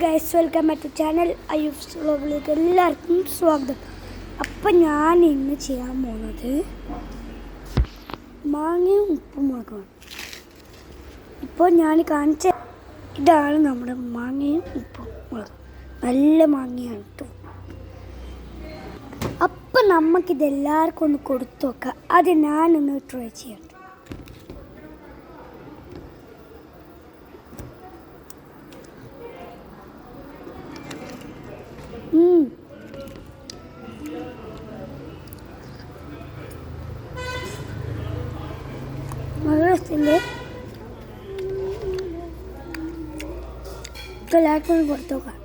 Guys, welcome back to channel Ayyub's വ്ലോഗിലേക്ക് എല്ലാവർക്കും സ്വാഗതം. അപ്പം ഞാൻ ഇന്ന് ചെയ്യാൻ പോകുന്നത് മാങ്ങയും ഉപ്പും മുളകുമാണ്. ഇപ്പോൾ ഞാൻ കാണിച്ച ഇതാണ് നമ്മുടെ മാങ്ങയും ഉപ്പും മുളകും. നല്ല മാങ്ങയാണ് കേട്ടോ. അപ്പം നമുക്കിതെല്ലാവർക്കും ഒന്ന് കൊടുത്തു നോക്കാം. അത് ഞാനൊന്ന് ട്രൈ ചെയ്യട്ടെ. നല്ല രസമില്ലേ? എല്ലാവർക്കും കൊടുത്തു നോക്കാം.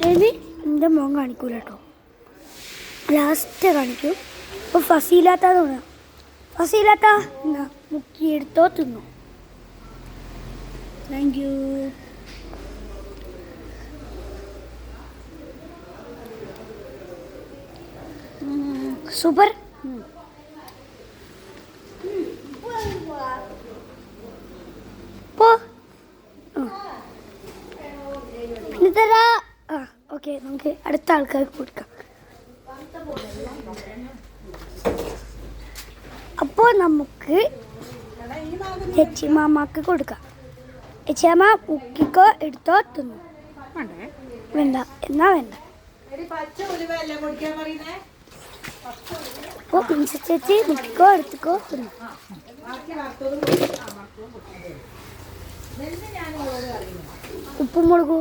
ഇനി എൻ്റെ മോൻ കാണിക്കൂല കേട്ടോ, ലാസ്റ്റ് കാണിക്കും. ഇപ്പോൾ ഫസീലാത്ത തോന്നാം. ഫസീലാത്ത എന്നാ മുക്കിയെടുത്തോ തിന്നു. Thank you. സൂപ്പർ. പിന്നെ തരാ. ഓക്കെ, നമുക്ക് അടുത്ത ആൾക്കാർക്ക് കൊടുക്കാം. അപ്പോൾ നമുക്ക് ചേച്ചിമാമാക്ക് കൊടുക്കാം. ചേച്ചിയമ്മ മുക്കിക്കോ, എടുത്തോ തിന്നു. വേണ്ട എന്നാ വേണ്ട. അപ്പോൾ പ്രിൻസ ചേച്ചി മുക്കിക്കോ, എടുത്തുക്കോ തിന്നു. ഉപ്പും മുളകോ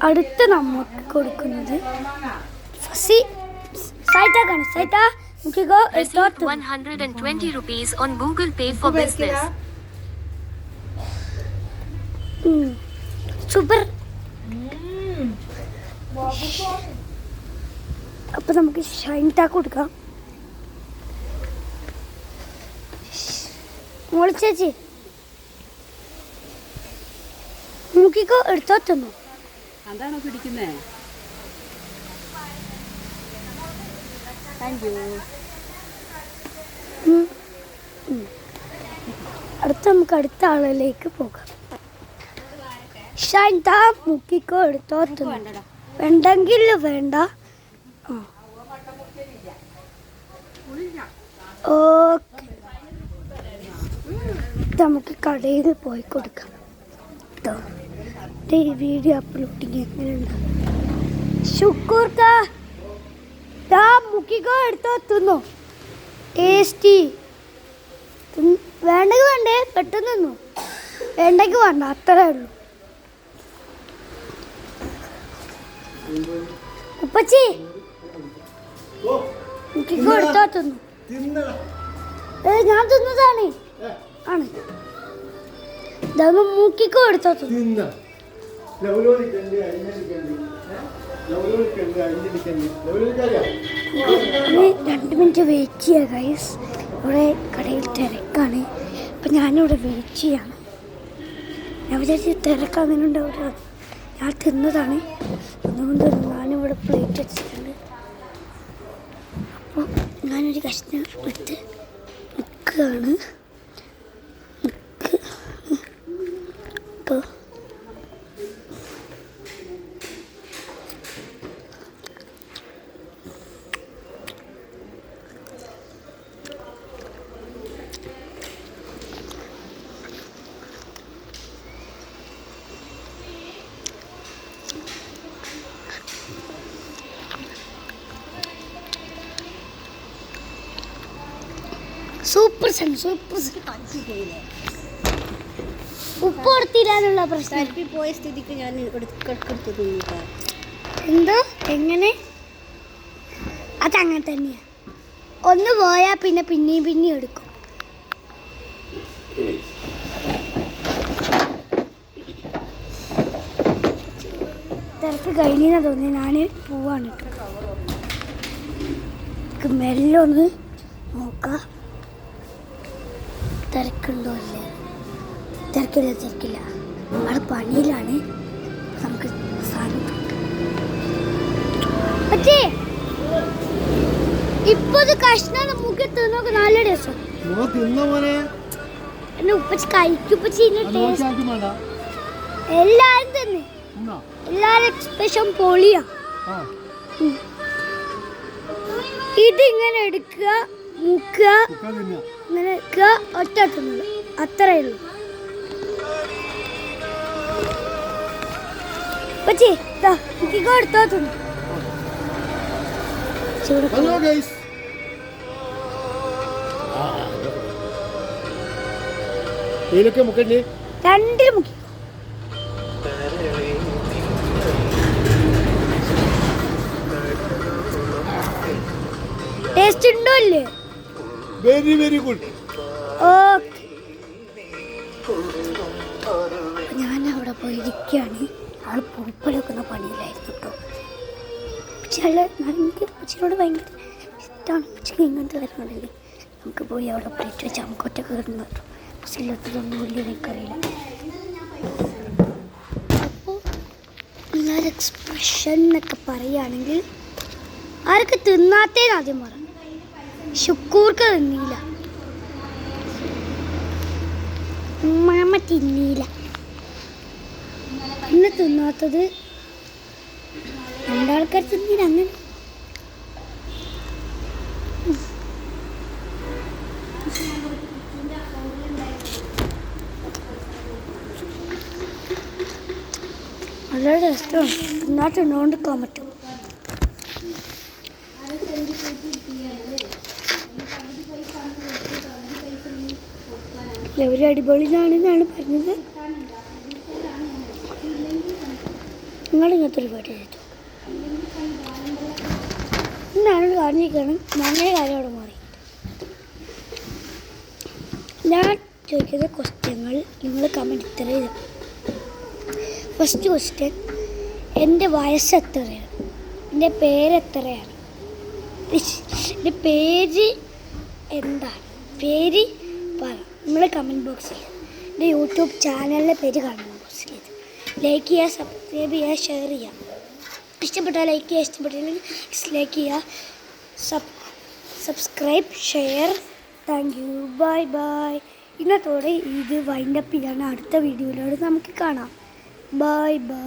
അടുത്ത് നമുക്ക് കൊടുക്കുന്നത് സൈറ്റാക്കാണ്. സൈറ്റ മുക്കിക്കോ, എടുത്തോ. 120 rupees on Google Pay for business. Super. അപ്പൊ നമുക്ക് ഷൈൻ ടാക്ക് കൊടുക്കാം. മോളി ചേച്ചി മുക്കിക്കോ, എടുത്തോ തിന്നു. അതാണോ പിടിക്കുന്നേ? Thank you. നമുക്ക് അടുത്ത ആളിലേക്ക് പോകാം. ഷൈൻ താ മുക്കിക്കോ, എടുത്തോ തിന്നു. വേണ്ടെങ്കിൽ വേണ്ട. ഓക്കെ, നമുക്ക് കടയിൽ പോയി കൊടുക്കാം കേട്ടോ. ഈ വീഡിയോ അപ്ലോഡിങ് എങ്ങനെയുണ്ട്? ശുക്കൂർക്കാ മുക്കിക്കോ, എടുത്തോ തിന്നു. ടേസ്റ്റി. വേണ്ടെങ്കിൽ വേണ്ടേ, പെട്ടെന്ന് തിന്നു. വേണ്ടെങ്കിൽ വേണ്ട, അത്രേ ഉള്ളൂ. ഉപ്പച്ചി മുക്കിക്കോ, എടുത്തോ തിന്നു. ഞാൻ തിന്നതാണ് ആണ്. ഇതാകുമ്പോ മൂക്കിക്കോ, എടുത്തോ തിന്നു. 2 മിനിറ്റ് വെയിറ്റ് ചെയ്യുക ഗൈസ്. ഇവിടെ കടയിൽ തിരക്കാണ്. അപ്പം ഞാനിവിടെ വെയിറ്റ് ചെയ്യാണ്. ഞാൻ വിചാരിച്ച് തിരക്ക് അങ്ങനെ ഉണ്ടാവില്ല. ഞാൻ തിന്നതാണ്, അതുകൊണ്ട് ഞാനിവിടെ പ്ലേറ്റ് വെച്ചിട്ടുണ്ട്. അപ്പോൾ ഞാനൊരു കഷ്ണം എടുത്ത് നിൽക്കുകയാണ്. കേട്ടോ, സൂപ്പർ സൺ. ഉപ്പ് കൊടുത്തില്ലാന്നുള്ള പ്രശ്നം പോയ സ്ഥിതിക്ക് ഞാൻ എടുത്തു. എന്തോ എങ്ങനെ? അതങ്ങനെ തന്നെയാണ്. ഒന്ന് പോയാൽ പിന്നെ പിന്നെയും എടുക്കും. തിരക്ക് കഴിഞ്ഞാൽ തോന്നി. ഞാൻ പോവാണ്. മെല്ലെ ഒന്ന് നോക്കാം തിരക്കുണ്ടോ അല്ലേ. തിരക്കില്ല, അവിടെ പണിയിലാണ്. നമുക്ക് സാധനം പറ്റേ ഇപ്പൊ ഇത് കഷ്ണം നമുക്ക് തിന്നോക്ക് നല്ല രസം. എന്നെ ഉപ്പച്ചി കഴിക്കുപ്പച്ചി എല്ലാരും തന്നെ എല്ലാരും എക്സ്പ്രഷൻ പൊളിയാ. ഇതിങ്ങനെ എടുക്കുക, മുക്കുക, ഇങ്ങനെ വെക്കുക, ഒറ്റ തിന്നത് അത്രേ ഉള്ളൂ. ഉപ്പച്ചി എനിക്ക് എടുത്തോ തിന്നു. രണ്ടിലും മുക്കി. ടേസ്റ്റ് ഉണ്ടോ അല്ലേ? Very very good. ഓക്കെ, ഞാൻ അവിടെ പോയിരിക്കുകയാണ്. ആൾ പൂപ്പലൊക്കുന്ന പണിയിലായിരുന്നു കേട്ടോ. എനിക്ക് ഉച്ചയോട് ഭയങ്കര ഇഷ്ടമാണ്. ഉച്ചയ്ക്ക് ഇങ്ങനത്തെ കാര്യങ്ങളില്ലേ, നമുക്ക് പോയി അവിടെ പ്ലേറ്റ് വെച്ച് നമുക്ക് ഒറ്റ കയറുന്ന കേട്ടോ. ബസ്സിലൊന്നും വലിയ എനിക്കറിയില്ല. അപ്പോൾ എല്ലാവരും എക്സ്പ്രഷൻ എന്നൊക്കെ പറയുകയാണെങ്കിൽ ആരൊക്കെ തിന്നാത്തേന്ന് ആദ്യം പറ. ഷുക്കൂർക്ക് തിന്നില്ല, മാമ തിന്നില്ല. പിന്നെ തിന്നാത്തത് രണ്ടാൾക്കാർ തിന്നില്ല. അങ്ങനെ നല്ല ടേസ്റ്റാണ്. തിന്നാട്ടുണ്ടോണ്ടിരിക്കാൻ പറ്റും. ഒരു അടിപൊളിയാണെന്നാണ് പറഞ്ഞത്. നിങ്ങളിങ്ങനത്തെ ഒരു പാട്ട് ചെയ്തു എന്നാണ് കാണിക്കണം. ഞങ്ങളുടെ കാര്യം അവിടെ മാറി. ഞാൻ ചോദിക്കുന്ന ക്വസ്റ്റ്യങ്ങൾ നിങ്ങൾ കമൻറ്റ് ഇത്ര ചെയ്തു. ഫസ്റ്റ് ക്വസ്റ്റ്യൻ, എൻ്റെ വയസ്സ് എത്രയാണ്? എൻ്റെ പേരെത്രയാണ്? എൻ്റെ പേര് എന്താണ്? പേര് പറ. നമ്മൾ കമൻറ്റ് ബോക്സിൽ എൻ്റെ യൂട്യൂബ് ചാനലിൻ്റെ പേര് കമൻറ്റ് ബോക്സിൽ ലൈക്ക് ചെയ്യുക, സബ്സ്ക്രൈബ് ചെയ്യുക, ഷെയർ ചെയ്യുക. ഇഷ്ടപ്പെട്ടാൽ ലൈക്ക് ചെയ്യുക, ഇഷ്ടപ്പെട്ടില്ലെങ്കിൽ ഡിസ്ലൈക്ക് ചെയ്യുക. Subscribe, share. Thank you, bye bye. ഇന്നത്തോടെ ഇത് വൈൻഡപ്പ് ചെയ്യാണ്. അടുത്ത വീഡിയോയിലൂടെ നമുക്ക് കാണാം. Bye bye.